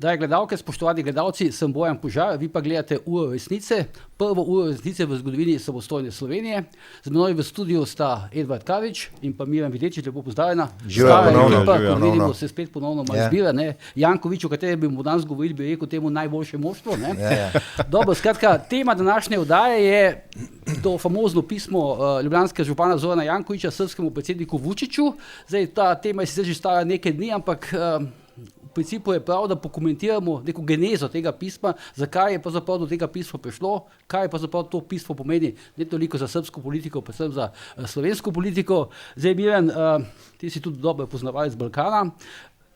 Drage gledalke, spoštovani gledalci, sem Bojan Požar, vi pa gledate Uro resnice, prvo uro resnice v zgodovini samostojne Slovenije. Z menoj v studiu sta Edvard Karič in pa Miran Videčič, lepo pozdravljena. Vidimo se spet ponovno malo zbira. Jankovič, o katerem bi mu danes govorili, bi rekel temu najboljše moštvo. Dobro, skratka, tema današnje oddaje je to famozno pismo ljubljanskega župana Zorana Jankoviča srpskemu predsedniku Vučiću. Zdaj, ta tema je sicer že stara nekaj dni, ampak v principu je prav, da pokomentiramo neko genezo tega pisma, zakaj je pravzaprav do tega pisma prišlo, kaj je pravzaprav to pismo pomeni, ne toliko za srbsko politiko, predvsem za slovensko politiko. Zdaj, Miran, ti si tudi dobro poznavalec Balkana.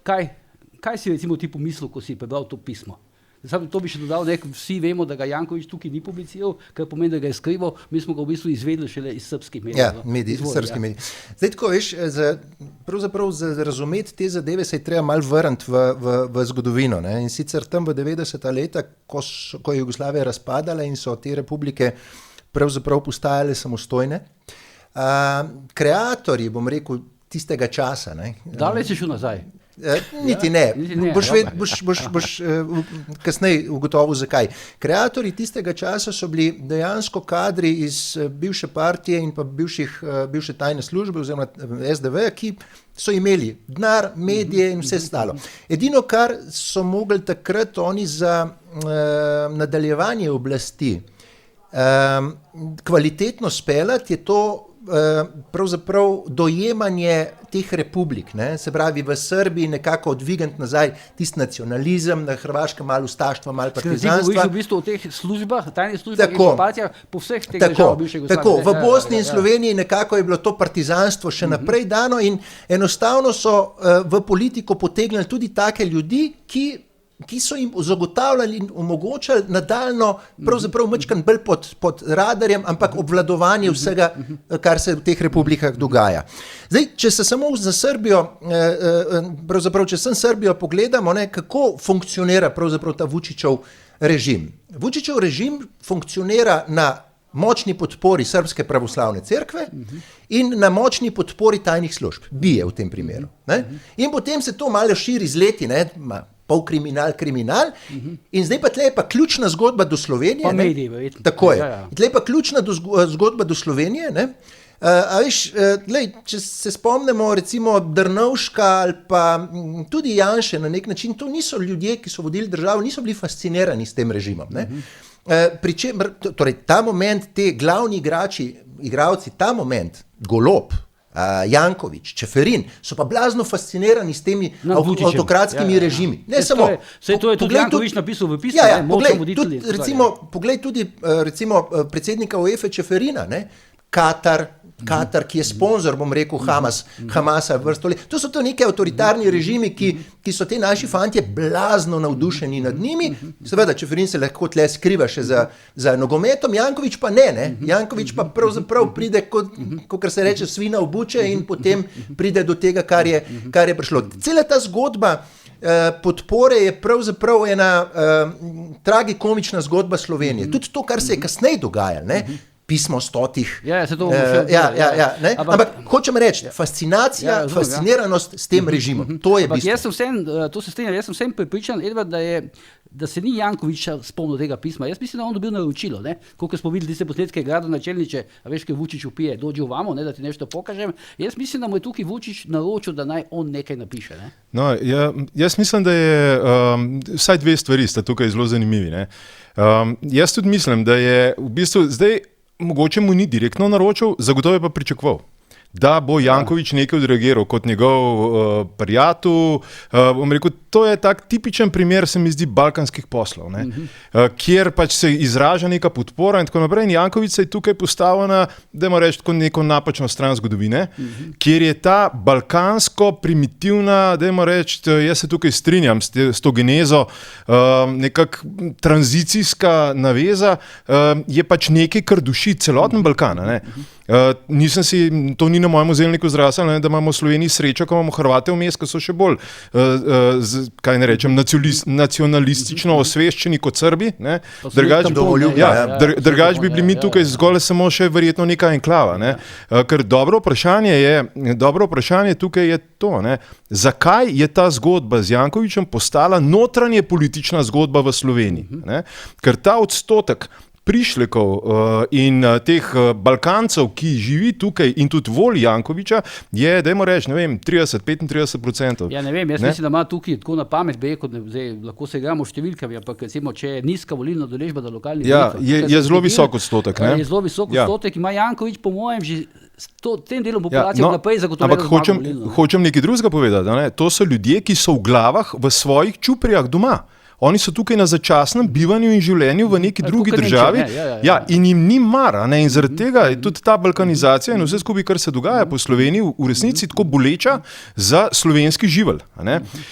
Kaj si recimo ti pomislil, ko si prebral to pismo? Zdaj, to bi še dodal, vsi vemo, da ga Jankovič tukaj ni publiciral, kar pomeni, da ga je skrival, mi smo ga v bistvu izvedeli šele iz srpskih medijev. Ja, srpskih medijev. Zdaj, tako veš, pravzaprav za razumeti te zadeve se je treba malo vrniti v zgodovino. Ne? In sicer tam v 90. leta, ko je Jugoslavija razpadala in so te republike pravzaprav postajale samostojne, kreatorji, bom rekel, tistega časa. Daleč si šel nazaj? Niti ne. Boš kasneje ugotovil, zakaj. Kreatorji tistega časa so bili dejansko kadri iz bivše partije in pa bivše tajne službe oziroma SDV, ki so imeli denar, medije in vse stalo. Edino, kar so mogli takrat oni za nadaljevanje oblasti kvalitetno speljati, je to pravzaprav dojemanje teh republik, ne? Se pravi v Srbiji nekako odvigant nazaj tisti nacionalizem, na Hrvaškem malo ustaštva, malo partizanstva. Ti govoriš v bistvu o teh službah, tajnih službah in partijah po vseh teh državah bivše Jugoslavije. Tako, v Bosni in Sloveniji nekako je bilo to partizanstvo še naprej dano in enostavno so v politiko potegnili tudi take ljudi, ki so jim zagotavljali in omogočali nadaljno, pravzaprav majčkeno bolj pod radarjem, ampak obvladovanje vsega, kar se v teh republikah dogaja. Zdaj, če se samo za Srbijo, pravzaprav, če sem Srbijo pogledamo, kako funkcionira pravzaprav ta Vučićev režim. Vučićev režim funkcionira na močni podpori Srbske pravoslavne cerkve in na močni podpori tajnih služb, BIE v tem primeru. In potem se to malo širi z leti, polkriminal, kriminal, in zdaj pa tle je pa ključna zgodba do Slovenije. Pa mediji, verjetno. Tako je. Tle je pa ključna zgodba do Slovenije, a veš, če se spomnimo recimo Drnovška ali pa tudi Janše na nek način, to niso ljudje, ki so vodili državo, niso bili fascinirani s tem režimom. Torej, ta moment, te glavni igralci, ta moment, Golob, Jankovič, Čeferin, so pa blazno fascinirani s temi avtokratskimi režimi. Ne samo. To je tudi Jankovič napisal v pismu. Poglej tudi predsednika UEFA Čeferina, Katar, ki je sponzor, bom rekel, Hamasa vrsto let. To so to neke avtoritarni režimi, ki so te naši fantje blazno navdušeni nad njimi. Seveda, Čeferin se lahko tle skriva še za nogometom, Jankovič pa ne. Jankovič pa pravzaprav pride, kot se reče, svina v buče in potem pride do tega, kar je prišlo. Cela ta zgodba podpore je pravzaprav ena tragikomična zgodba Slovenije. Tudi to, kar se je kasneje dogajalo, pismo 100. Ampak hočem reči, fasciniranost s tem režimom. To je bistvo. Jaz sem vsem prepričan, Edvard, da se ni Jankovič spomnil tega pisma. Jaz mislim, da on dobil naročilo, koliko smo videli tiste posnetke gradonačelniče, a veš, kaj Vučić vpije, dođi vamo, da ti nešto pokažem. Jaz mislim, da mu je tukaj Vučić naročil, da naj on nekaj napiše. No, jaz mislim, da je vsaj dve stvari sta tukaj zelo zanimivi. Jaz tudi mislim, da je v bistvu zdaj mogoče mu ni direktno naročil, zagotovo je pa pričakoval, da bo Jankovič nekaj odreagiral kot njegov prijatelj. Bom rekel, to je tak tipičen primer, se mi zdi, balkanskih poslov, kjer pač se izraža neka podpora in tako naprej. In Jankovič se je tukaj postavil na, dajmo reči, neko napačno stran zgodovine, kjer je ta balkansko primitivna, dajmo reči, jaz se tukaj strinjam s to genezo, nekak tranzicijska naveza, je pač nekaj, kar duši celoten Balkan. To ni na mojem zelniku zrasli, da imamo v Sloveniji srečo, ko imamo Hrvate vmes, ki so še bolj, kaj ne rečem, nacionalistično osveščeni kot Srbi. Drugač bi bili mi tukaj zgolj samo še verjetno neka enklava. Ne? Ker dobro vprašanje tukaj je to, ne? Zakaj je ta zgodba z Jankovićem postala notranje politična zgodba v Sloveniji? Ne? Ker ta odstotek prišlekov in teh Balkancev, ki živi tukaj in tudi voli Jankovića, je, dajmo reči, ne vem, 30-35%. Ja, ne vem, jaz mislim, da ima tukaj tako na pamet, lahko se igramo številkami, ampak recimo, če je nizka volilna udeležba na lokalnih volitvah. Je zelo visok odstotek. Ne? Je zelo visok odstotek, ima Janković po mojem že tem delom populacije naprej zagotovljeno zmago volilno. Hočem nekaj drugega povedati. Ne? To so ljudje, ki so v glavah v svojih čuprijah doma. Oni so tukaj na začasnem bivanju in življenju v neki drugi državi in jim ni mar. In zaradi tega je tudi ta balkanizacija in vse skupaj, kar se dogaja po Sloveniji, v resnici tako boleča za slovenski živelj.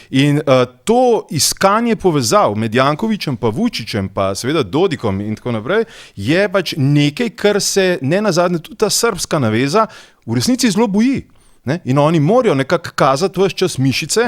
In to iskanje povezav med Jankovićem pa Vučićem pa seveda Dodikom in tako naprej je pač nekaj, kar se ne nazadnje tudi ta srbska naveza v resnici zelo boji. Ne? In oni morajo nekako kazati vse čas mišice,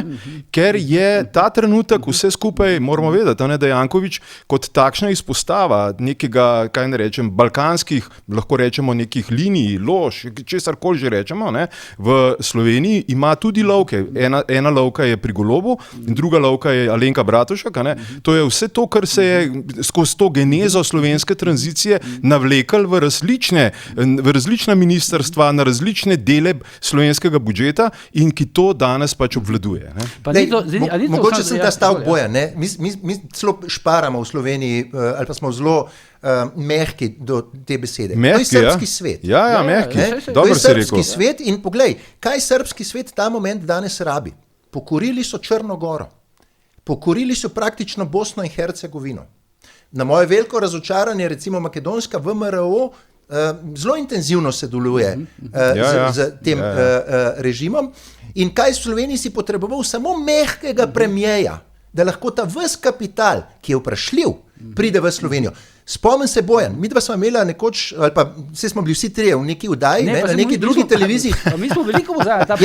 ker je ta trenutek vse skupaj, moramo vedeti, da Janković kot takšna izpostava nekega, kaj ne rečem, balkanskih, lahko rečemo nekih linij, lož, česarkoli že rečemo, ne? V Sloveniji ima tudi lovke. Ena lovka je pri Golobu in druga lovka je Alenka Bratušek. To je vse to, kar se je skozi to genezo slovenske tranzicije navleklo v različna ministrstva, na različne dele slovenske budžeta in ki to danes pač obvladuje. Mogoče sem ta stavek Bojan. Mi celo šparamo v Sloveniji ali pa smo zelo mehki do te besede. Mehki, to je srpski svet. Mehki. To je srpski svet in poglej, kaj srpski svet ta moment danes rabi. Pokorili so Črno Goro. Pokorili so praktično Bosno in Hercegovino. Na moje veliko razočaranje recimo makedonska VMRO zelo intenzivno se deluje z tem režimom in kaj v Sloveniji si potreboval samo mehkega premijeja, da lahko ta ves kapital, ki je vprašljiv, pride v Slovenijo. Spomnim se Bojan, mi dva smo imela nekoč, ali pa vse smo bili vsi trije v neki vdaji, na neki drugi televiziji. Mi smo veliko pozajali ta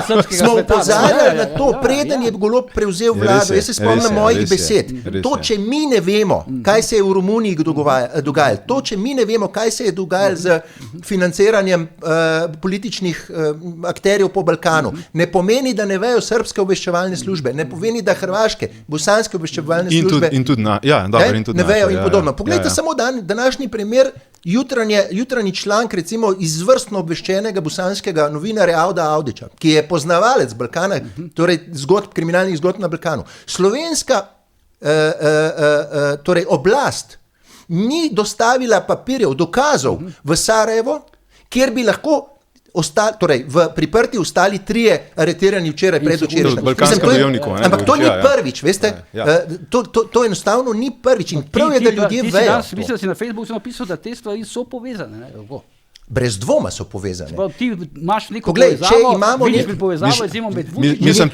srpskega smo pozajali na to, preden je Golob prevzel vlado. Jaz se spomnim mojih besed. To, če mi ne vemo, kaj se je v Romuniji dogajalo, to, če mi ne vemo, kaj se je dogajalo z financiranjem političnih akterjev po Balkanu, ne pomeni, da ne vejo srpske obveščevalne službe, ne pomeni, da hrvaške, bosanske obveščevalne službe ne vejo in podobno. Poglejte, samo današnji primer, jutranji članek recimo izvrstno obveščenega bosanskega novinarja Avda Avdića, ki je poznavalec Balkana, torej kriminalnih zgodb na Balkanu. Slovenska torej oblast ni dostavila papirjev, dokazov v Sarajevo, kjer bi lahko torej v priprti ostali trije aretirani včeraj predvčerajšnjem. Ampak to ni prvič, veste? To enostavno ni prvič in prav je, da ljudje vejo. Mislim, da si na Facebooku sem napisal, da te stvari so povezane. Brez dvoma so povezane. Ti imaš neko povezavo, vidiš bi povezavo med Vučićem.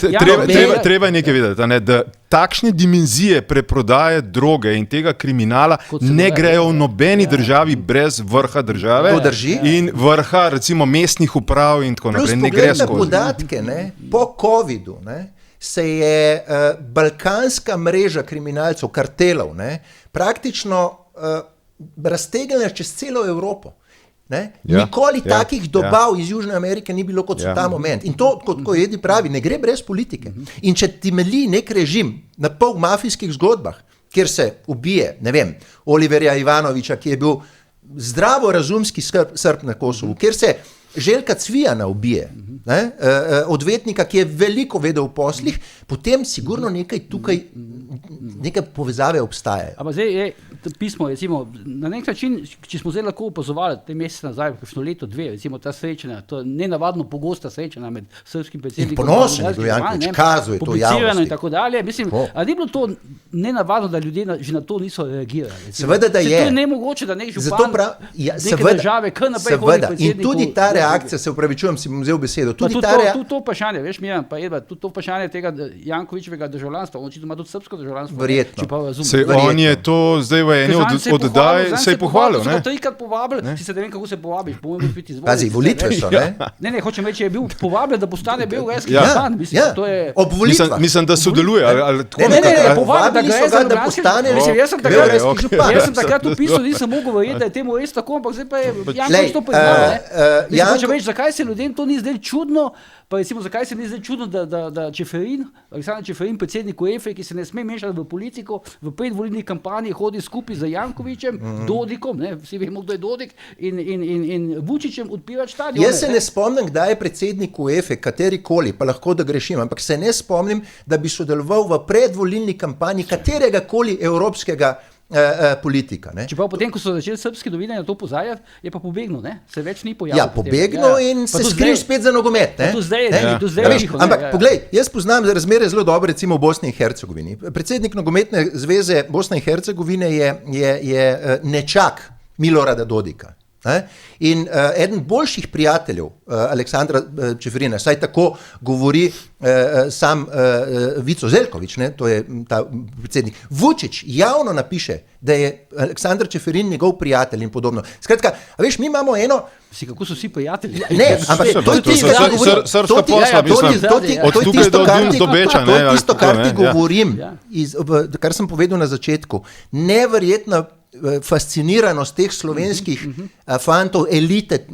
Treba je nekaj vedeti, da takšne dimenzije preprodaje droge in tega kriminala ne grejo v nobeni državi brez vrha države in vrha recimo mestnih uprav in tako naprej. Plus poglejte podatke, po covidu se je balkanska mreža kriminalcev, kartelov, praktično raztegnila čez celo Evropo. Nikoli takih dobav iz Južne Amerike ni bilo kot so ta moment. In to, kot Edi pravi, ne gre brez politike. In če temelji nek režim na pol mafijskih zgodbah, kjer se ubije, ne vem, Oliverja Ivanovića, ki je bil zdravorazumski Srb na Kosovu, kjer se Željka Cvijana ubije, odvetnika, ki je veliko vedel v poslih, potem sigurno nekaj tukaj, neke povezave obstajajo. Ampak zdaj je pismo, recimo, na nek način, če smo zdaj lahko opazovali te mesece nazaj, kakšno leto, dve, recimo ta srečanja, to je nenavadno pogosta srečanja med srpskim predsednikom. In ponosen je bil Janković, kazuje to javnosti. In tako dalje. Mislim, ali ni bilo to nenavadno, da ljudje že na to niso reagirali? Seveda, da je. To je nemogoče, da nek župan neke države kar naprej hodi predsedniku. In tudi ta reakcija, se upravičujem, si bom vzel besedo. Tudi to vprašanje, veš, Miran, pa Edvard, tudi to vprašanje tega Jankovićevega državljanstva, on očitno ima tudi srpsko državljanstvo. Verjetno. On je to zdaj v eni od oddaj se je pohvalil. Ne, trikrat povabil, si se ne vem, kako se povabiš, po mojem biti izvoljen. Pazi, volitve so, ne? Ne, hočem reči, je bil povabljen, da postane belgijski Ja. župan. To je... Ob volitvah. Mislim, da sodeluje. Ne, povabili so ga, da postane belgijski župan. Jaz sem takrat upisal, nisem mogel verjeti, da je temu res tako, ampak zdaj pa je Janković to priznal. Hočem reči, zakaj se ljudem to ni zdaj čudno, pa recimo, zakaj se ni zdaj čudno, da Čeferin, Aleksandar Čeferin, predsednik UEFA, ki se ne sme mešati v politiko, v predvolilni kampanji hodi skupaj z Jankovićem, Dodikom, ne, vsi vemo, kdo je Dodik, in Vučićem odpira stadion. Jaz se ne spomnim, kdaj je predsednik UEFA, katerikoli, pa lahko da grešim, ampak se ne spomnim, da bi sodeloval v predvolilni kampanji kateregakoli evropskega politika. Ne? Čeprav potem, ko so začeli srbski novinarji na to opozarjati, je pa pobegnil, ne? Se več ni pojavil. Ja, pobegnil in se skril spet za nogomet. To zdaj je tiho. Ampak poglej, jaz poznam razmere zelo dobro, recimo v Bosni in Hercegovini. Predsednik nogometne zveze Bosne in Hercegovine je nečak Milorada Dodika. In eden boljših prijateljev Aleksandra Čeferina, saj tako govori sam Vico Zeljković, ne, to je ta predsednik. Vučić javno napiše, da je Aleksandar Čeferin njegov prijatelj in podobno. Skratka, a veš, mi imamo eno... Kako so vsi prijatelji? Ne, ampak to je tisto, kar govorim. Srpska posla, mislim, od tukaj do Beča. To je tisto, kar ti govorim, kar sem povedal na začetku. Neverjetna fasciniranost teh slovenskih fantov, elite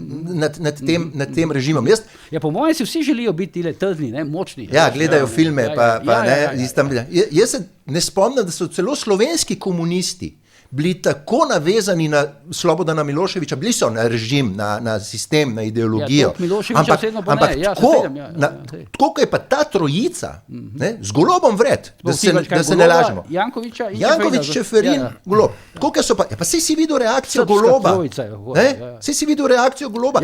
nad tem režimom. Ja, po mojem si vsi želijo biti trdni, močni. Ja, gledajo filme, jaz se ne spomnim, da so celo slovenski komunisti bili tako navezani na Slobodana Miloševića, bili so na režim, na sistem, na ideologijo. Ampak tako je pa ta trojica, z Golobom vred, da se ne lažemo. Janković, Čeferin, Golob. Tako so pa si videl reakcijo Goloba. Si videl reakcijo Goloba.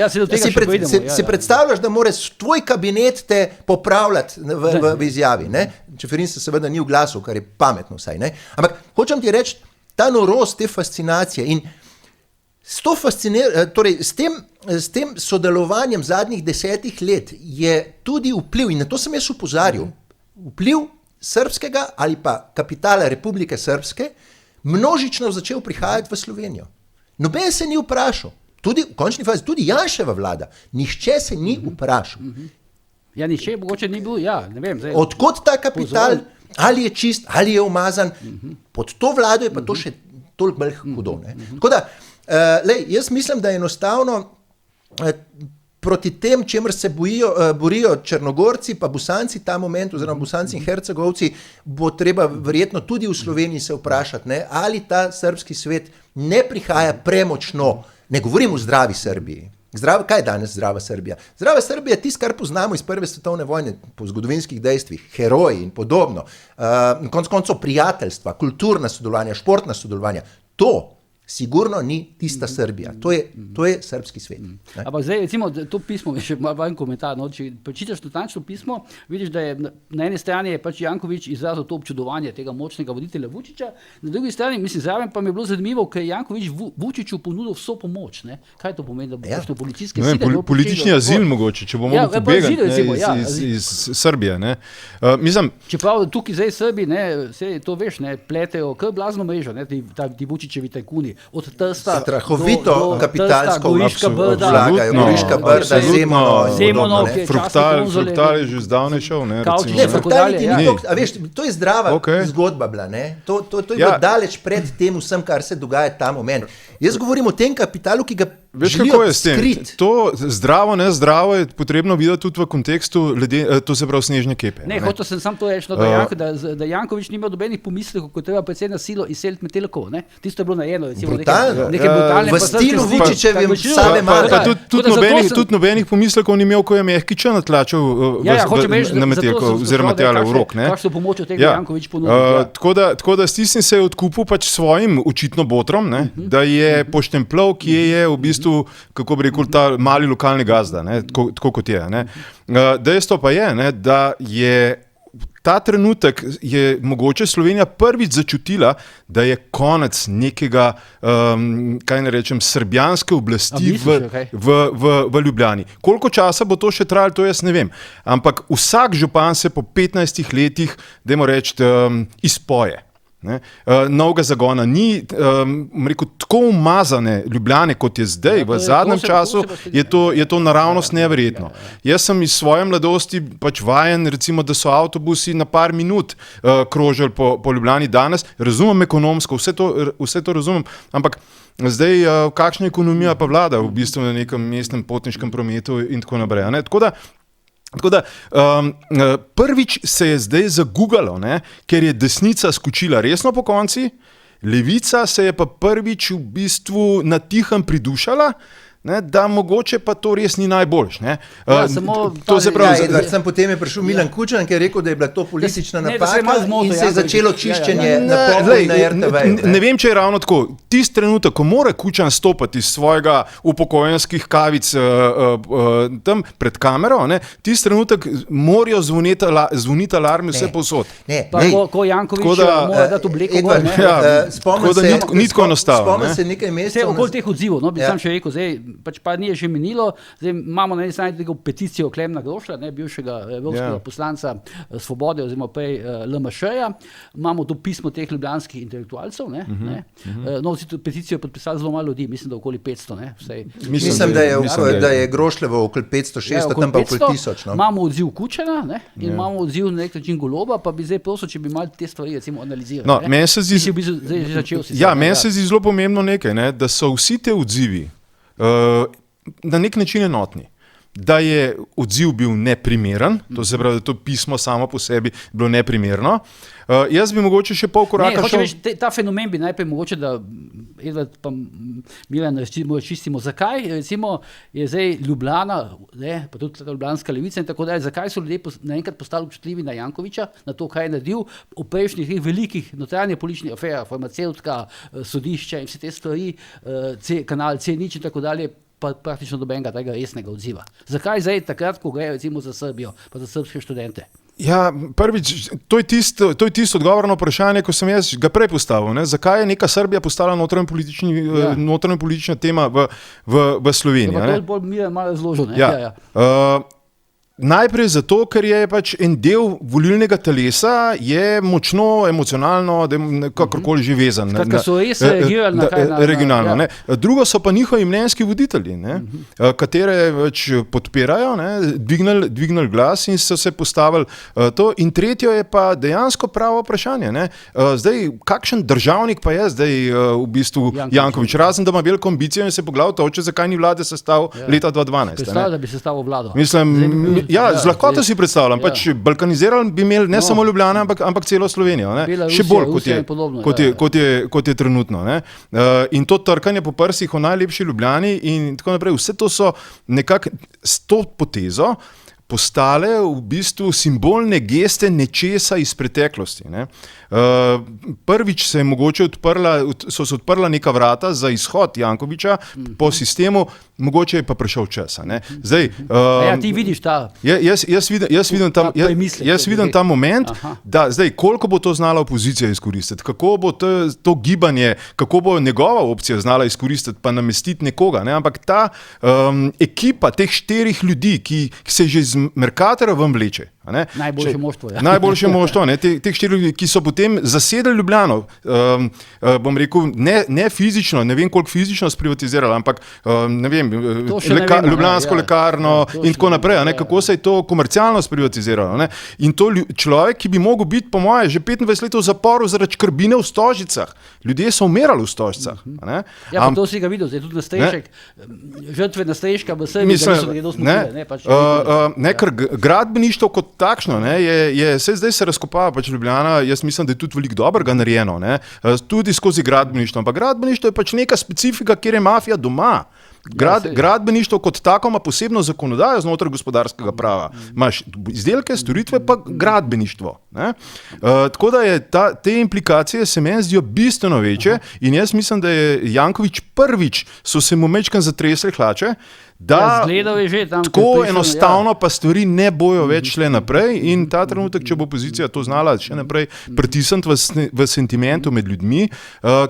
Si predstavljaš, da mora tvoj kabinet te popravljati v izjavi. Čeferin se seveda ni oglasil, kar je pametno vsaj. Ampak hočem ti reči, ta norost, te fascinacije in s tem sodelovanjem zadnjih 10 let je tudi vpliv, in na to sem jaz opozarjal, vpliv srbskega ali pa kapitala Republike Srpske množično začel prihajati v Slovenijo. Noben se ni vprašal, tudi v končni fazi, tudi Janševa vlada, nihče se ni vprašal. Ja, nihče mogoče ni bil, ne vem. Odkot ta kapital, ali je čist, ali je umazan, pod to vlado je pa to še toliko bolj hudo. Tako da, jaz mislim, da enostavno proti tem, čemer se borijo Črnogorci pa Bosanci ta moment, oziroma Bosanci in Hercegovci, bo treba verjetno tudi v Sloveniji se vprašati, ali ta srbski svet ne prihaja premočno, ne govorim o zdravi Srbiji. Kaj je danes zdrava Srbija? Zdrava Srbija je tisto, kar poznamo iz Prve svetovne vojne, po zgodovinskih dejstvih, heroji in podobno, konec koncev prijateljstva, kulturna sodelovanja, športna sodelovanja. To sigurno ni tista Srbija. To je srbski svet. Ampak zdaj, recimo, to pismo, še malo en komentar, če prečitaš natančno pismo, vidiš, da je na eni strani je pač Janković izrazil to občudovanje tega močnega voditelja Vučića, na drugi strani, mislim, zraven pa mi je bilo zanimivo, ker je Janković Vučiću ponudil vso pomoč. Kaj to pomeni, da bo prišlo policijske sile? Politični azil mogoče, če bo mogel pobegati iz Srbije. Čeprav tukaj zdaj Srbi, to veš, pletejo kar blazno mrežo, ti Vučićevi tajkuni. Od Trsta strahovito kapitalsko vlagajo, Goriška Brda, Zemono, Fruktal je že zdavnaj šel. To je zdrava zgodba bila. To je bilo daleč pred tem vsem, kar se dogaja ta moment. Jaz govorim o tem kapitalu, ki ga želijo skriti. To zdravo, ne zdravo je potrebno videti tudi v kontekstu, to se pravi snežne kepe. Hotel sem samo to reči, da Janković nima dobenih pomislekov, ko treba predvsem na silo izseliti med Telekom. Tisto je bilo narejeno. Brutalno. V stilu Vučićevim same Marga. Tudi nobenih pomislekov ni imel, ko je mehki črn natlačil na Metelko oziroma Matjale v rok. Kakšno pomoč od tega Janković ponudil. Tako da stisni se je odkupil pač svojim očitno botrom, da je poštempljal, kje je v bistvu, kako bi rekel, ta mali lokalni gazda, tako kot je. Dejstvo pa je, da je ta trenutek je mogoče Slovenija prvič začutila, da je konec nekega, kaj ne rečem, srbijanske oblasti v Ljubljani. Koliko časa bo to še trajalo, to jaz ne vem. Ampak vsak župan se po 15 letih, dajmo reči, izpoje. Novega zagona, ni rekel, tako umazane Ljubljane, kot je zdaj, v zadnjem času, je to naravnost neverjetno. Jaz sem iz svoje mladosti pač vajen, recimo, da so avtobusi na par minut krožili po Ljubljani danes, razumem ekonomsko, vse to razumem, ampak zdaj, kakšna ekonomija pa vlada v bistvu na nekem mestnem potniškem prometu in tako naprej. Tako da prvič se je zdaj zagugalo, ker je desnica skočila resno po konci, levica se je pa prvič v bistvu na tihem pridušala, da mogoče pa to res ni najboljš. Potem je prišel Milan Kučan, ki je rekel, da je bila to politična napaka in se je začelo čiščenje na RTV. Ne vem, če je ravno tako. Tisti trenutek, ko mora Kučan stopati iz svojega upokojenskih kavic tam pred kamero, tisti trenutek morajo zvoniti alarmi vse povsod. Ko Janković mora dati obleko gor. Tako da ni tako enostavno. Spomnim se nekaj mesecev. Okoli teh odzivov, bi sam še rekel, zdaj pač pa ni že minilo, zdaj imamo na eni strani peticijo Klemna Grošlja, bivšega evropskega poslanca Svobode oziroma prej LMŠ-ja, imamo to pismo teh ljubljanskih intelektualcev, peticijo je podpisalo zelo malo ljudi, mislim, da okoli 500. Mislim, da je Grošljevo okoli 500-600, tam pa okoli 1000. Imamo odziv Kučana in imamo odziv na nek način Goloba, pa bi zdaj prosil, če bi malo te stvari recimo analizirali. Meni se zdi zelo pomembno nekaj, da so vsi te odzivi na nek način enotni. Da je odziv bil neprimeren, to se pravi, da to pismo samo po sebi bilo neprimerno. Jaz bi mogoče še pol koraka šel... Ta fenomen bi najprej mogoče, da Edvard pa Milan čistimo, zakaj recimo je zdaj Ljubljana, pa tudi ljubljanska levica in tako dalje, zakaj so ljudje naenkrat postali občutljivi na Jankovića, na to, kaj je naredil v prejšnjih velikih notranje političnih aferah, farmacevtka, sodišča in vse te stvari, kanal C0 in tako dalje, pa praktično dobenega tega resnega odziva. Zakaj zdaj takrat, ko gre recimo za Srbijo, pa za srbske študente? Ja, prvič, to je tisto odgovor na vprašanje, ko sem jaz ga prej postavil. Zakaj je neka Srbija postala notranjopolitična tema v Sloveniji? To je bolj malo razložil. Najprej zato, ker je pač en del volilnega telesa je močno emocionalno, kakorkoli že vezan. Skratka, so res reagirali regionalno. Drugo so pa njihovi mnenjski voditelji, katere več podpirajo, dvignili glas in so se postavili to. In tretjo je pa dejansko pravo vprašanje. Zdaj, kakšen državnik pa je zdaj v bistvu Janković, razen da ima veliko ambicijo in se poglavno toče, zakaj ni vlade sestavil leta 2012. Predstavlja, da bi sestavil vlado. Mislim, z lahkoto si predstavljam, pač balkanizirali bi imeli ne samo Ljubljana, ampak celo Slovenijo. Še bolj, kot je trenutno. In to trkanje po prsih o najlepši Ljubljani in tako naprej, vse to so nekako s to potezo postale v bistvu simbolne geste nečesa iz preteklosti. Prvič se je mogoče so se odprla neka vrata za izhod Jankovića po sistemu, mogoče je pa prišel čas. Zdaj, ti vidiš ta... Jaz vidim ta moment, da zdaj, koliko bo to znala opozicija izkoristiti, kako bo to gibanje, kako bo njegova opcija znala izkoristiti pa namestiti nekoga. Ampak ta ekipa teh 4 ljudi, ki se že iz Mercatorja ven vleče. Najboljše moštvo. Najboljše moštvo, teh 4 ljudi, ki so potem zasedli Ljubljano, bom rekel, ne fizično, ne vem koliko fizično sprivatizirali, ampak ne vem, Ljubljansko lekarno in tako naprej, kako se je to komercialno sprivatiziralo. In to človek, ki bi mogel biti, po moje, že 25 let v zaporu zaradi škrbine v Stožicah. Ljudje so umirali v Stožicah. Ja, pa to si ga videl, zdaj tudi Nastrešek, žrtve Nastreška v Srbiji, da so gredo smutile. Ker gradbeništvo kot takšno, zdaj se razkopava pač Ljubljana, jaz mislim, da je tudi veliko dobrega narejeno, tudi skozi gradbeništvo, ampak gradbeništvo je pač neka specifika, kjer je mafija doma. Gradbeništvo kot tako ima posebno zakonodajo znotraj gospodarskega prava. Imaš izdelke, storitve pa gradbeništvo. Tako da je te implikacije se meni zdijo bistveno večje in jaz mislim, da je Janković prvič so se mu majčkeno zatresle hlače, da tako enostavno pa stvari ne bojo več šle naprej in ta trenutek, če bo opozicija to znala še naprej pritisniti v sentimentu med ljudmi,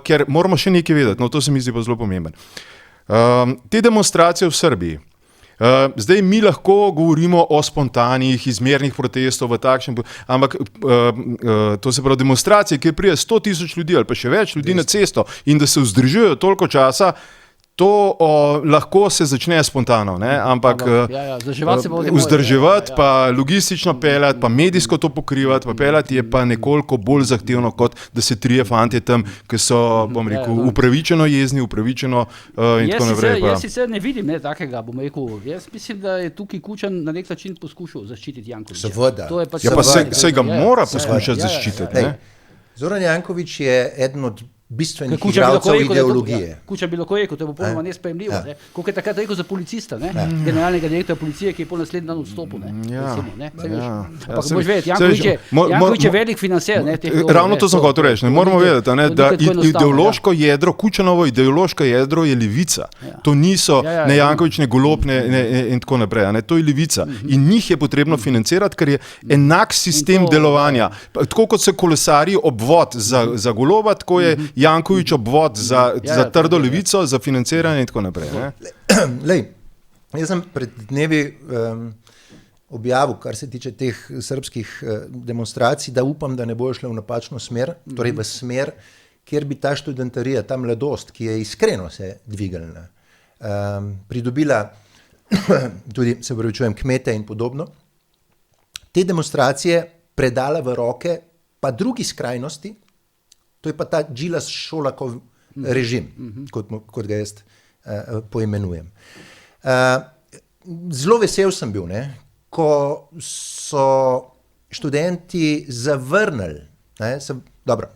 ker moramo še nekaj vedeti, to se mi zdi pa zelo pomemben. Te demonstracije v Srbiji, Zdaj mi lahko govorimo o spontanih, izmernih protestov v takšnem, ampak to se pravi demonstracije, kjer prije 100.000 ljudi ali pa še več ljudi na cesto in da se vzdržujejo toliko časa, to lahko se začne spontano, ne? Ampak vzdrževati, pa logistično peljati, pa medijsko to pokrivati, pa peljati je pa nekoliko bolj zahtevno, kot da se trije fantje tam, ki so, bom rekel, upravičeno jezni, upravičeno in tako naprej. Jaz sicer ne vidim takega, bom rekel, jaz mislim, da je tukaj Kučan na nek način poskušal zaščititi Jankovića. Seveda. Ja, pa se ga mora poskušati zaščititi. Zoran Janković je eden od bistvenih igralcev ideologije. Kuča bi lahko rekel, to je popolnoma nesprejemljivo. Koliko je takrat rekel za policista, generalnega direktorja policije, ki je pol naslednji dan odstopil. Ampak moraš vedeti, Janković je velik financer. Ravno to sem hotel reči. Moramo vedeti, da ideološko jedro, Kučanovo ideološko jedro je levica. To niso ne Janković, ne Golob in tako naprej. To je levica. In njih je potrebno financirati, ker je enak sistem delovanja. Tako kot se kolesari obvod za Goloba, tako je Janković obvod za trdo levico, za financiranje in tako naprej. Lej, jaz sem pred dnevi objavil, kar se tiče teh srbskih demonstracij, da upam, da ne bojo šle v napačno smer, torej v smer, kjer bi ta študentarija, ta mladost, ki je iskreno se dvigalna, pridobila tudi, se pravičujem, kmete in podobno, te demonstracije predala v roke pa drugi skrajnosti. To je pa ta Đilas Šolakov režim, kot ga jaz poimenujem. Zelo vesel sem bil, ko so študenti zavrnili,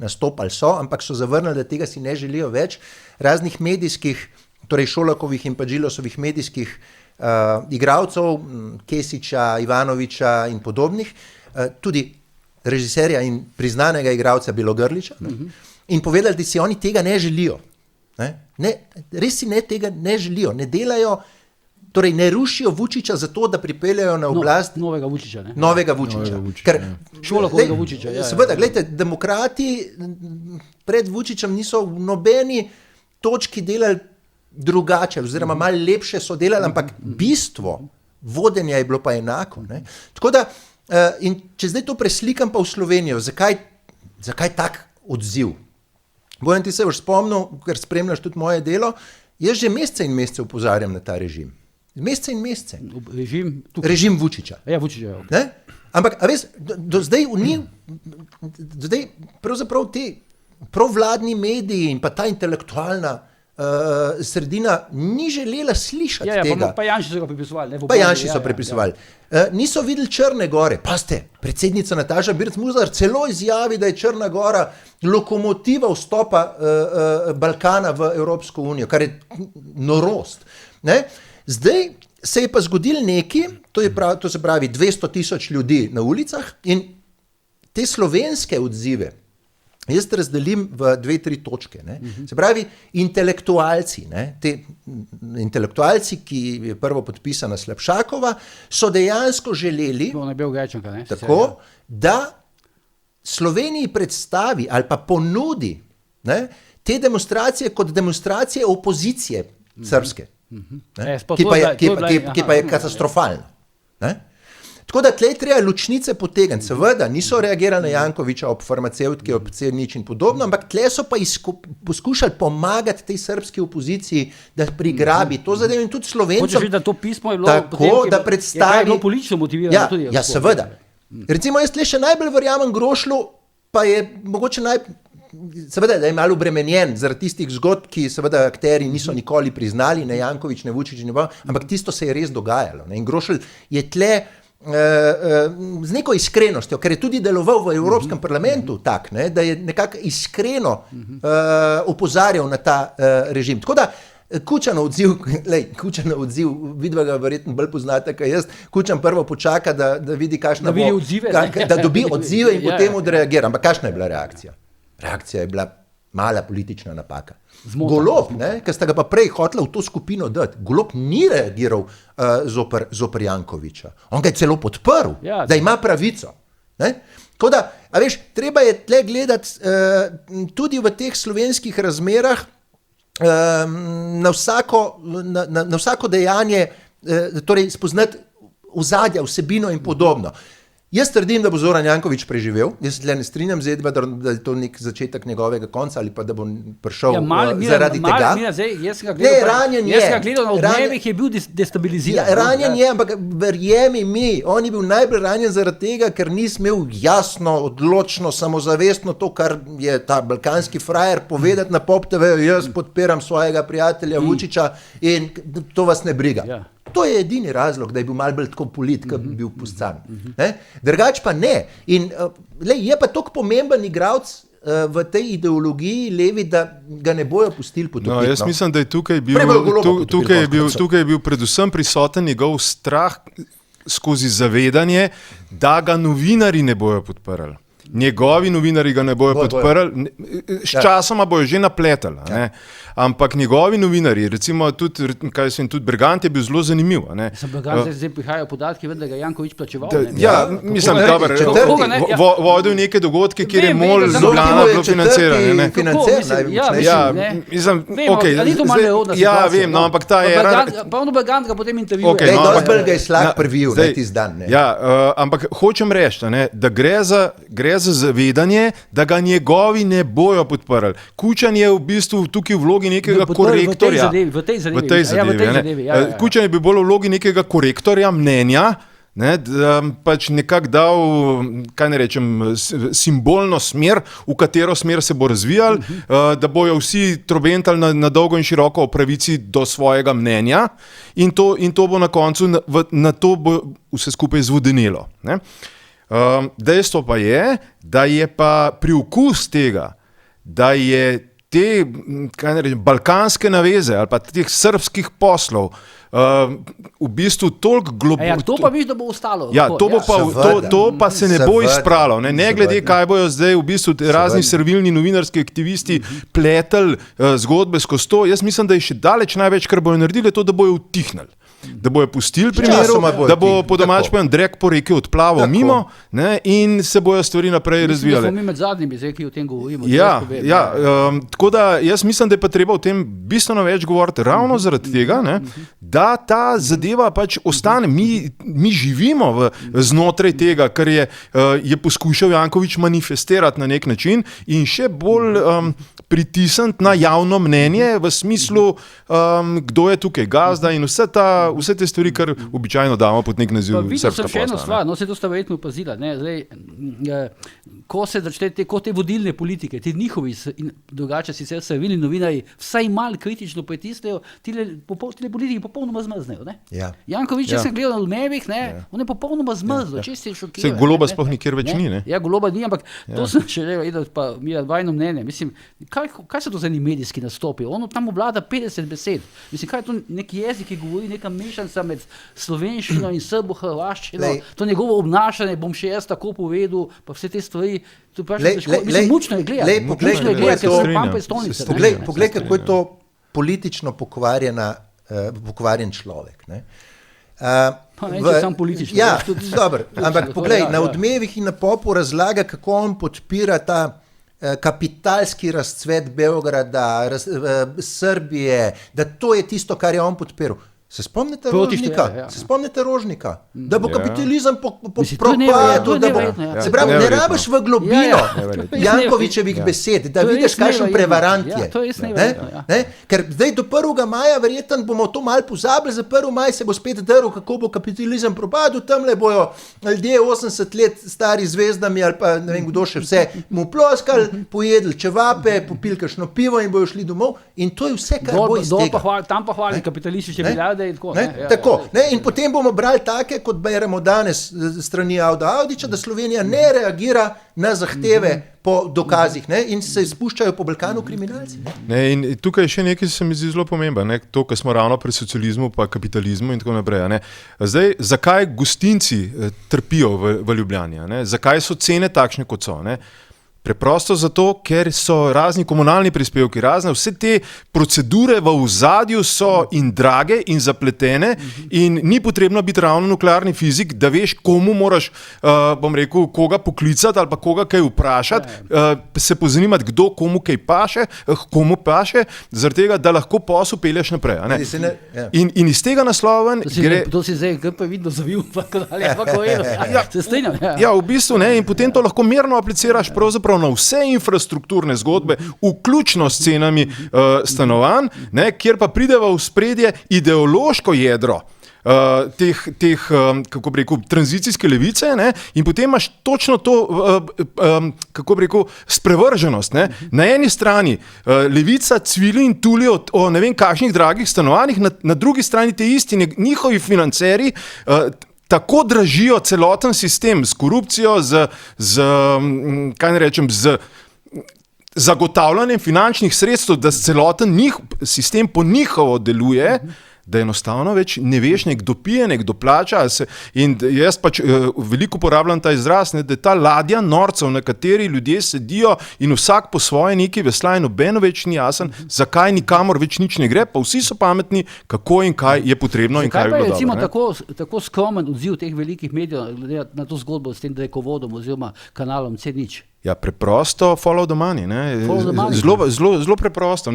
nastopali so, ampak so zavrnili, da tega si ne želijo več, raznih medijskih, torej Šolakovih in pa Đilasovih medijskih igralcev, Kesića, Ivanovića in podobnih, tudi režiserja in priznanega igralca Belogrliča, in povedali, da si oni tega ne želijo. Res si tega ne želijo, ne delajo, torej ne rušijo Vučića zato, da pripeljajo na oblast novega Vučića. Ker Šolakovega Vučića. Seveda, gledajte, demokrati pred Vučićem niso v nobeni točki delali drugače, oziroma malo lepše so delali, ampak bistvo vodenja je bilo pa enako. Tako da in če zdaj to preslikam pa v Slovenijo, zakaj tak odziv? Bojan, ti se boš spomnil, ker spremljaš tudi moje delo, jaz že mesece in mesece opozarjam na ta režim. Mesece in mesece. Režim Vučića. Ja, Vučića. Ampak, a veš, do zdaj pravzaprav te provladni mediji in pa ta intelektualna sredina ni želela slišati tega. Pa Janši so ga pripisovali. Pa Janši so pripisovali. Niso videli Črne gore. Pazite, predsednica Nataša Pirc Musar celo izjavi, da je Črna Gora lokomotiva vstopa Balkana v Evropsko unijo, kar je norost. Zdaj se je pa zgodil nekaj, to se pravi 200.000 ljudi na ulicah in te slovenske odzive jaz razdelim v 2-3 točke. Se pravi, intelektualci, ki je prvo podpisana Slapšakova, so dejansko želeli, tako, da Sloveniji predstavi ali pa ponudi te demonstracije kot demonstracije opozicije srpske, ki pa je katastrofalna. Tako da tle treba ločnice potegniti. Seveda niso reagirali na Jankovića ob farmacevtki, ob C0 in podobno, ampak tle so pa poskušali pomagati tej srbski opoziciji, da prigrabi to zadevo in tudi Slovencem. Hočeš reči, da to pismo je bilo tako, potem, da predstavi... Je bilo politično motivirano tudi. Ja, seveda. Recimo jaz tle še najbolj verjamem Grošlju, pa je mogoče seveda, da je malo obremenjen zaradi tistih zgodb, ki seveda akteri niso nikoli priznali, ne Janković, ne Vučić, ampak tisto se je res dogajalo. In Grošelj je tle z neko iskrenostjo, ker je tudi deloval v Evropskem parlamentu tak, da je nekako iskreno opozarjal na ta režim. Tako da Kučanov odziv, vidva ga verjetno bolj poznate, kaj jaz, Kučan prvo počaka, da vidi, kakšna bo, da dobi odzive in potem odreagira. Ampak kakšna je bila reakcija? Reakcija je bila mala politična napaka. Golob, ki sta ga pa prej hotela v to skupino dati, Golob ni reagiral zoper Jankovića. On ga je celo podprl, da ima pravico. Tako da, a veš, treba je tle gledati tudi v teh slovenskih razmerah na vsako dejanje torej spoznati ozadja, vsebino in podobno. Jaz trdim, da bo Zoran Janković preživel. Jaz se ne strinjam z Edvardom, da je to nek začetek njegovega konca ali pa da bo prišel zaradi tega. Jaz sem ga gledal na Odmevih, je bil destabiliziran. Ja, ranjen je, ampak verjemi mi, on je bil najbolj ranjen zaradi tega, ker ni smel jasno, odločno, samozavestno to, kar je ta balkanski frajer povedati na Pop TV, jaz podpiram svojega prijatelja Vučića in to vas ne briga. Ja. To je edini razlog, da je bil malo bolj tako polit, kot bi bil puscan. Drugač pa ne. In je pa toliko pomemben igralec v tej ideologiji levi, da ga ne bojo pustili potopiti. No, jaz mislim, da je tukaj bil predvsem prisoten njegov strah skozi zavedanje, da ga novinarji ne bojo podprli. Njegovi novinarji ga ne bojo podprli, sčasoma bojo že napletali. Ja. Ampak njegovi novinarji, recimo tudi Bergant je bil zelo zanimiv. Bergant zdaj prihajajo podatki, da ga Janković plačeval. Mislim, vodil neke dogodke, kjer je MOL Ljubljana bilo financiranje. Ja, vem, no, ampak ta era... Pa ono Bergant ga potem intervjuje. Dosti ga je slag previl, ne tisti dan. Ja, ampak hočem reči, da gre za zavedanje, da ga njegovi ne bojo podprli. Kučan je v bistvu tukaj v vlogi nekega korektorja. V tej zadevi. Kučan je bi bolj v vlogi nekega korektorja mnenja, da pač nekako dal, kaj ne rečem, simbolno smer, v katero smer se bo razvijal, da bojo vsi trobentali na dolgo in široko o pravici do svojega mnenja in to bo na koncu, na to bo vse skupaj zvodenelo. Dejstvo pa je, da je pa priokus tega, da je te balkanske naveze ali pa teh srbskih poslov v bistvu toliko globalno. To pa viš, da bo ostalo. Ja, to pa se ne bo izpralo. Ne glede, kaj bojo zdaj v bistvu razni servilni novinarski aktivisti pletali zgodbe skozi to. Jaz mislim, da je še daleč največ, kar bojo naredili, to, da bojo utihnili. Da bojo pustili primeru, da bo po domač pojem drek po reki odplaval mimo in se bojo stvari naprej razvijale. Mislim, da smo mi med zadnjimi, zdaj, ki o tem govorimo. Tako da jaz mislim, da je pa treba o tem bistveno več govoriti ravno zaradi tega, da ta zadeva pač ostane. Mi živimo znotraj tega, kar je poskušal Janković manifestirati na nek način in še bolj pritisniti na javno mnenje v smislu, kdo je tukaj gazda in vse te stvari, kar običajno damo pod nek naziv srpska posla. Se to sta verjetno opazila. Ko se začne te vodilne politike, ti njihovi in drugače sicer servilni novinarji vsaj malo kritično pritisnejo, tile politiki popolnoma zmrznejo. Janković, če sem gledal na Odmevih, on je popolnoma zmrzl, čisto je šokiral. Se Goloba sploh nikjer več ni. Ja, Goloba ni, ampak to sem še rekel, pa mi je dvajno mnenje. Mislim, kaj so to za eni medijski nastopi? On tam obvlada 50 besed. Mislim, kaj je to nek jezik, ki govori neka mešanca med slovenščino in srbo-hrvaščino, to njegovo obnašanje, bom še jaz tako povedal, pa vse te stvari, to je težko. Mislim, mučno je gledati. Ker so pampe stolnice. Poglej, kako je to politično pokvarjen človek. Sam politično. Ja, dobro, ampak poglej, na Odmevih in na Popu razlaga, kako on podpira ta kapitalski razcvet Beograda, Srbije, da to je tisto, kar je on podpiral. Se spomnite Rožnika? Da bo kapitalizem propadel, da bo... Se pravi, ne rabiš v globino Jankovićevih besed, da vidiš, kakšen prevarant je. To je res neverjetno. Ker zdaj do 1. maja verjetno bomo to malo pozabili, za 1. maj se bo spet drl, kako bo kapitalizem propadel, tamle bojo ljudje 80 let stari zvezdami ali pa ne vem kdo še vse mu ploskali, pojedli čevape, popili kakšno pivo in bojo šli domov in to je vse, kar bo iz tega. Tam pa hvali kapitalistične milijarde. In potem bomo brali take, kot beremo danes strani Audića, da Slovenija ne reagira na zahteve po dokazih in se spuščajo po Balkanu kriminalci. In tukaj še nekaj se mi zdi zelo pomembno, to, kar smo ravno pri socializmu pa kapitalizmu in tako naprej. Zdaj, zakaj gostinci trpijo v Ljubljani? Zakaj so cene takšne, kot so? Preprosto zato, ker so razni komunalni prispevki, vse te procedure v ozadju so in drage in zapletene in ni potrebno biti ravno nuklearni fizik, da veš, komu moraš, koga poklicati ali pa koga kaj vprašati, se pozanimati, kdo komu kaj paše, zaradi tega, da lahko posel pelješ naprej. In iz tega naslova gre... To si zdaj pa vidno zavil, se strinjam. Ja, v bistvu ne, in potem to lahko mirno apliciraš pravzaprav na vse infrastrukturne zgodbe, vključno s cenami stanovanj, kjer pa pride v ospredje ideološko jedro teh kako bi rekel, tranzicijske levice, in potem imaš točno to, kako bi rekel, sprevrženost. Na eni strani levica cvili in tuli o ne vem kakšnih dragih stanovanjih, na drugi strani te isti njihovi financerji tako dražijo celoten sistem s korupcijo, z zagotavljanjem finančnih sredstev, da celoten sistem po njihovo deluje, da enostavno več ne veš, nekdo pije, nekdo plača. In jaz pač veliko uporabljam ta izraz, da je ta ladja norcev, na kateri ljudje sedijo in vsak po svoje neki vesla in nobeno več ni jasen, zakaj nikamor več nič ne gre, pa vsi so pametni, kako in kaj je potrebno in kaj bi bilo dobro. Zakaj pa je tako skromen odziv teh velikih medijev na to zgodbo s tem drekovodom oziroma kanalom C0? Ja, preprosto follow the money, zelo preprosto.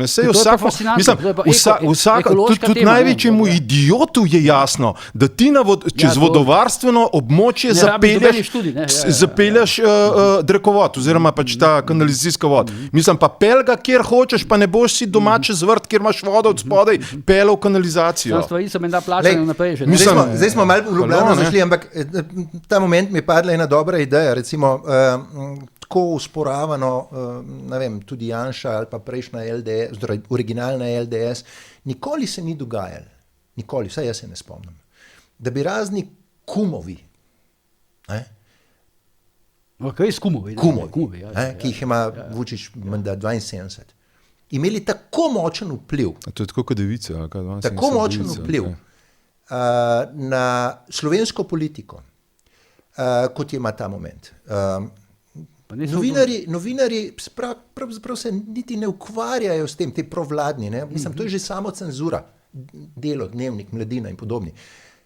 Tudi največjemu idiotu je jasno, da ti čez vodovarstveno območje zapelješ drekovod oziroma pač ta kanalizacijska vod. Mislim, pa pelga, kjer hočeš, pa ne boš si doma čez vrt, kjer imaš vodo od spodaj, pelal v kanalizacijo. Zdaj smo malo v Ljubljano zašli, ampak ta moment mi je padla ena dobra ideja, recimo tako usporavano, ne vem, tudi Janša ali pa prejšnja LDS, torej originalna LDS, nikoli se ni dogajalo, nikoli, vsaj jaz se ne spomnim, da bi razni kumovi, Kaj s kumovi? Ki jih ima Vučić menda 72, imeli tako močen vpliv, to je tako kot device, tako močen vpliv na slovensko politiko, kot ima ta moment. Novinari pravzaprav se niti ne ukvarjajo s tem, te provladni, mislim, to je že samo cenzura, Delo, Dnevnik, Mladina in podobni,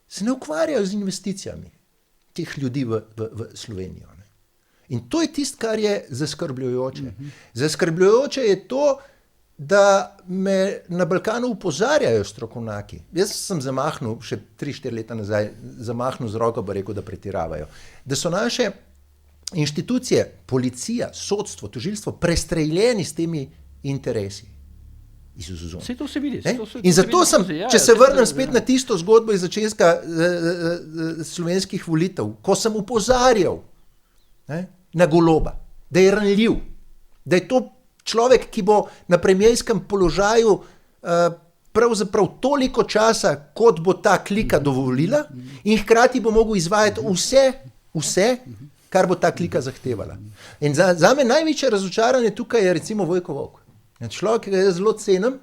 se ne ukvarjajo z investicijami teh ljudi v Slovenijo. In to je tisto, kar je zaskrbljujoče. Zaskrbljujoče je to, da me na Balkanu upozarjajo strokovnjaki. Jaz sem zamahnil, še 3-4 leta nazaj, zamahnil z roko, pa rekel, da pretiravajo. Da so naše inštitucije, policija, sodstvo, tožilstvo prestreljeni s temi interesi. Vse to se vidi. In zato sem, če se vrnem spet na tisto zgodbo iz začetka slovenskih volitev, ko sem upozarjal na Goloba, da je ranljiv, da je to človek, ki bo na premijerskem položaju pravzaprav toliko časa, kot bo ta klika dovolila, in hkrati bo mogel izvajati vse, kar bo ta klika zahtevala. In za me največje razočaranje tukaj je recimo Vojko Volk. Človek, ki ga jaz zelo cenim,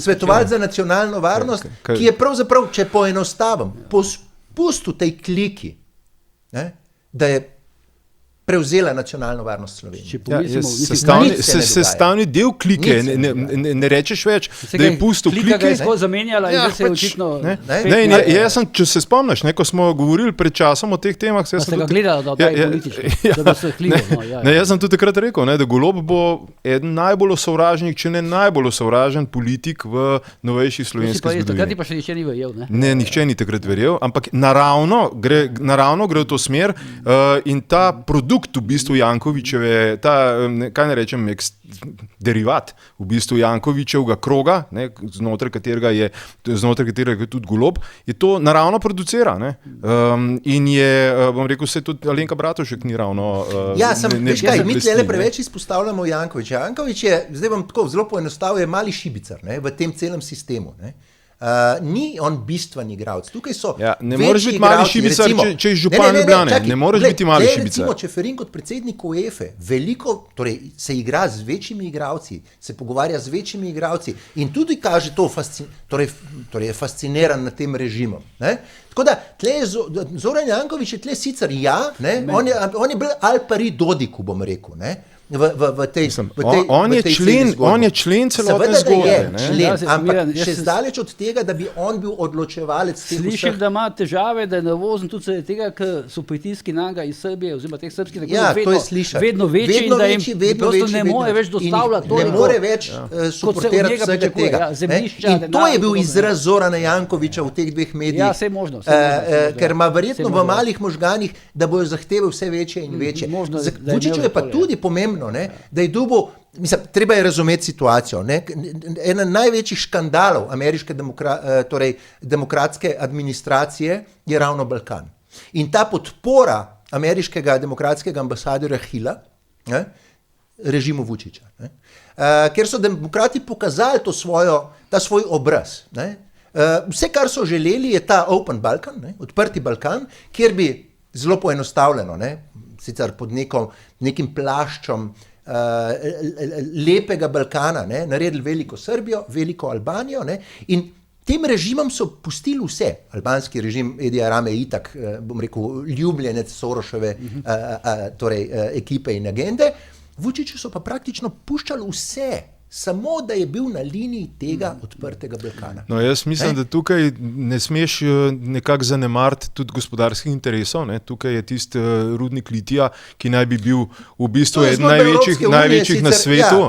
svetovalec za nacionalno varnost, ki je pravzaprav, če poenostavim, pustil tej kliki, da je prevzela nacionalno varnost Slovenije. Sestavni del klike, ne rečeš več, da je pustil klike. Klika ga je skozi zamenjala in zdaj se je očitno... Jaz sem, če se spomniš, ko smo govorili pred časom o teh temah... Pa ste ga gledali, da je politični, da bo se hlivo. Jaz sem tudi takrat rekel, da Golob bo eden najbolj osovraženih, če ne najbolj osovražen politik v novejši slovenski zgodovini. Takrat pa še nihče ni verjel, ne? Ne, nihče ni takrat verjel, ampak naravno gre v to smer in ta produkt v bistvu Jankovićeve, kaj ne rečem, derivat v bistvu Jankovićevega kroga, znotraj katerega je tudi Golob, je to naravno producira. In je, bom rekel, se tudi Alenka Bratušek ni ravno... mi tle preveč izpostavljamo Jankovića. Janković je, zdaj bom tako zelo poenostavil, je mali šibicar v tem celem sistemu. Ni on bistven igralec. Tukaj so ne moreš biti mali šibica, če je župan Ljubljane. Ne moreš biti mali šibica. Recimo, Čeferin kot predsednik UEFA veliko, torej se igra z večjimi igralci, se pogovarja z večjimi igralci in tudi kaže to, torej je fasciniran nad tem režimom. Ne? Tako da, Zoran Janković je tle sicer on je bil al pari Dodiku, bom rekel, ne? On je člen celotne zgodbe. Ampak še zdaleč od tega, da bi on bil odločevalec teh vseh. Slišim, da ima težave, da je nervozen tudi zaradi tega, ker so pritiski nanj iz Srbije oziroma teh srpskih vedno večji in da jim prosto ne more več dostavljati toliko. Ne more več suportirati vsega tega. In to je bil izraz Zorana Jankovića v teh dveh medijih. Ja, vse možno. Ker ima verjetno v malih možganih, da bojo zahteve vse večje in večje. Vučiću je pa tudi pomembno, da je dobil, treba je razumeti situacijo. Ena največjih škandalov ameriške demokratske administracije je ravno Balkan. In ta podpora ameriškega demokratskega ambasadorja Hilla režimu Vučića. Ker so demokrati pokazali ta svoj obraz. Vse, kar so želeli, je ta Open Balkan, odprti Balkan, kjer bi zelo poenostavljeno, sicer pod nekim plaščom lepega Balkana, naredili veliko Srbijo, veliko Albanijo, in tem režimom so pustili vse. Albanski režim Edija Rame je itak, bom rekel, ljubljenec Soroševe ekipe in agende. Vučiću so pa praktično puščali vse, samo da je bil na liniji tega odprtega Balkana. No, jaz mislim, da tukaj ne smeš nekako zanemariti tudi gospodarskih interesov. Tukaj je tisti rudnik litija, ki naj bi bil v bistvu eden največjih na svetu.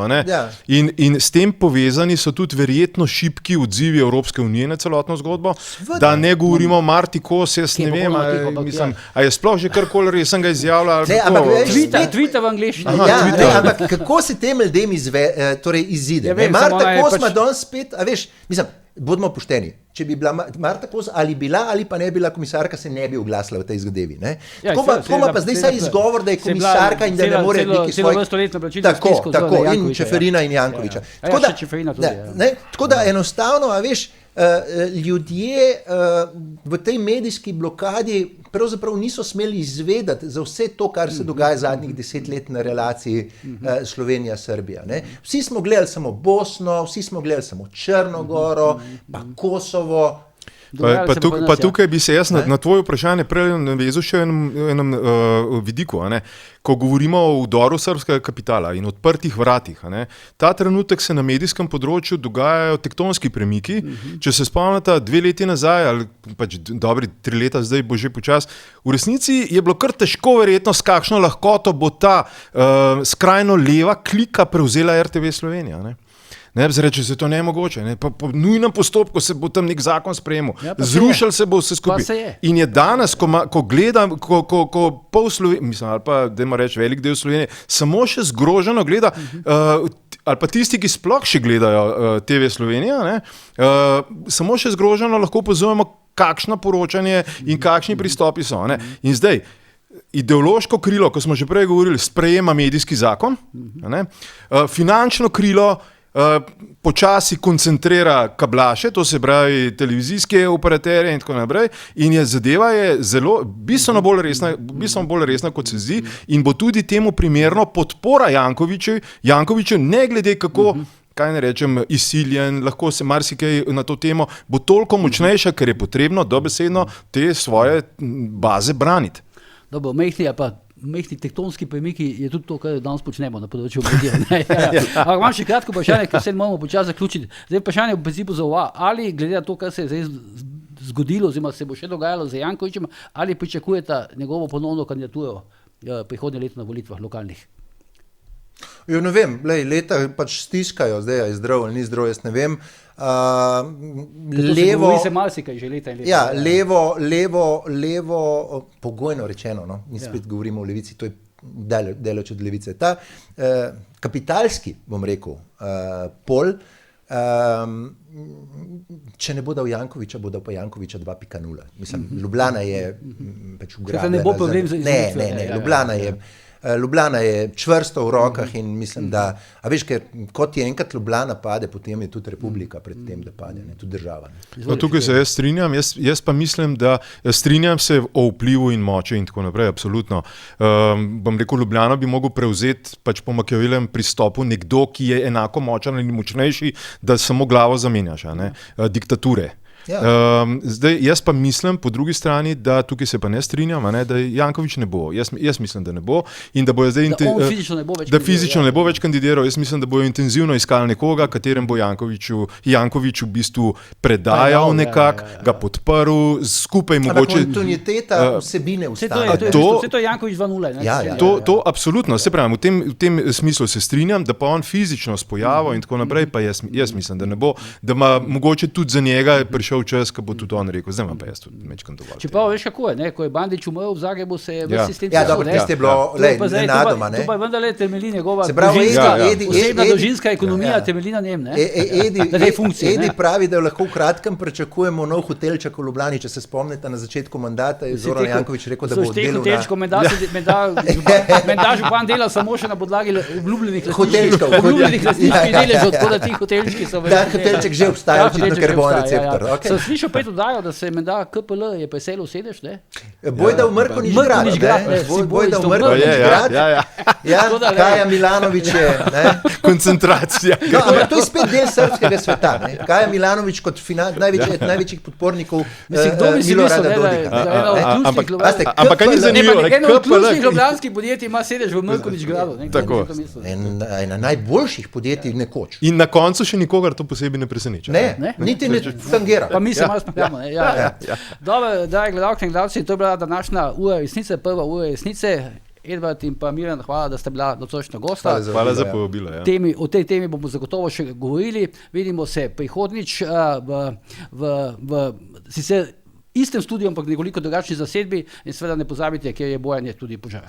In s tem povezani so tudi verjetno šibki odzivi Evropske unije na celotno zgodbo. Da ne govorimo o Marti Kos, jaz ne vem, a je sploh že karkoli resnega izjavila. Tvita v angleščini. Ampak kako se tem ljudem izide. Marta Kos ima danes spet, a veš, bodimo pošteni, če bi bila Marta Kos ali pa ne bila komisarka, se ne bi oglasila v tej zgodevi. Tako ima pa zdaj saj izgovor, da je komisarka in da ne more neki svoj... Tako, in Čeferina in Jankovića. Tako da enostavno, a veš, ljudje v tej medijski blokadi pravzaprav niso smeli izvedeti za vse to, kar se dogaja zadnjih 10 let na relaciji Slovenija-Srbija. Vsi smo gledali samo Bosno, vsi smo gledali samo Črnogoro, pa Kosovo. Pa tukaj bi se jaz na tvoje vprašanje prej navezal še enem vidiku. Ko govorimo o vdoru srbskega kapitala in odprtih vratih, ta trenutek se na medijskem področju dogajajo tektonski premiki. Če se spomnite 2 leti nazaj, ali pač dobri 3 leta, zdaj bo že počas, v resnici je bilo kar težko verjetno, s kakšno lahkoto bo ta skrajno leva klika prevzela RTV Slovenija. Če se to ne mogoče, po nujnem postopku se bo tam nek zakon sprejemal, zrušil se bo vse skupaj. In je danes, ko gledam, ko pol Slovenije, mislim, ali pa dajmo reči velik del Slovenije, samo še zgroženo gleda, ali pa tisti, ki sploh še gledajo TV Slovenija, samo še zgroženo lahko opazujemo, kakšno poročanje in kakšni pristopi so. In zdaj, ideološko krilo, ko smo že prej govorili, sprejema medijski zakon, finančno krilo počasi koncentrira kablaše, to se pravi televizijske operaterje in tako naprej, in zadeva je bistveno bolj resna, kot se zdi, in bo tudi temu primerno podpora Jankoviću, ne glede kako, kaj ne rečem, izsiljen, lahko se marsikaj na to temo, bo toliko močnejša, ker je potrebno dobesedno te svoje baze braniti. Dobro, mehni tektonski premiki je tudi to, kar danes počnemo na področju medijev. Ampak imam še kratko vprašanje, ker se moramo počasi zaključiti. Zdaj vprašanje v principu za oba, ali glede na to, kar se je zdaj zgodilo, oziroma se bo še dogajalo z Jankovićem, ali pričakujete njegovo ponovno kandidaturo prihodnje leto na volitvah lokalnih? Jo, ne vem, leta pač stiskajo, zdaj je zdrav ali ni zdrav, jaz ne vem. Levo, se marsikaj že leta in leta. Ja, levo, pogojno rečeno, in spet govorimo o levici, to je daleč od levice. Ta kapitalski, bom rekel, pol, če ne bo dal Jankovića, bo dal pa Jankovića 2.0. Mislim, Ljubljana je pač ugrabljena. Ne bo problem za Ne, Ljubljana je Ljubljana je čvrsto v rokah in mislim, da, a veš, ker kot je enkrat Ljubljana pade, potem je tudi republika pred tem, da pade, ne, tudi država. No, tukaj se jaz strinjam, jaz pa mislim, da strinjam se o vplivu in moči in tako naprej, absolutno. Bom rekel, Ljubljano bi mogel prevzeti pač po Machiavellevem pristopu nekdo, ki je enako močan ali močnejši, da samo glavo zamenjaš, diktature. Ja. Zdaj, jaz pa mislim po drugi strani, da tukaj se pa ne strinjam, da Janković ne bo. Jaz mislim, da ne bo in da bojo zdaj fizično ne bo več kandidiral. Jaz mislim, da bojo intenzivno iskali nekoga, katerem bo Janković v bistvu predajal nekako, ga podprl, skupaj mogoče. Kontinuiteta vsebine ustane. Vse to je Janković 2.0. To absolutno, se pravi, v tem smislu se strinjam, da pa on fizično s pojavo in tako naprej, pa jaz mislim, da ne bo, da ima mogoče tudi za njega prišel čas, ko bo tudi on rekel, zdaj imam pa jaz tudi mečkan dovolj. Če pa veš kako je, ko je Bandić umrl v Zagrebu, se je v sistem dobro, tiste je bilo nenadoma. To pa je vendarle temelji njegova osebna družinska ekonomija, temelji na njem. Edi pravi, da lahko v kratkem pričakujemo nov hotelček v Ljubljani, če se spomnite na začetku mandata, je Zoran Janković rekel, da bo delal menda župan dela samo še na podlagi obljubljenih lastniških deležev, tako da ti hotelčki so Da, hotelček že obstaja, očitno, ker bo on receptor. Sem slišal pet oddajo, da se menda KPL je preselil sedež, ne? Bojda v Mrkonič grad. Bojda v Mrkonič grad. Ja, Kaja Milanović je. Koncentracija. To je spet del srpskega sveta. Kaja Milanović kot največjih podpornikov Milorada Dodika. Ampak kaj ni zanimivo? Eno od ključnih ljubljanskih podjetij ima sedež v Mrkonič gradu. Tako. Ena najboljših podjetij nekoč. In na koncu še nikogar to posebej ne preseneča. Ne, niti ne tangira. Pa mi se malo smejamo. Dobro, dragi gledalke in gledalci, to je bila današnja ura resnice, prva ura resnice. Edvard in pa Miran, hvala, da ste bila nocojšnja gosta. Hvala za povabilo. O tej temi bomo zagotovo še govorili. Vidimo se prihodnjič v sicer istem studiu, ampak nekoliko drugačni zasedbi in seveda ne pozabite, ker je bojanje tudi požar.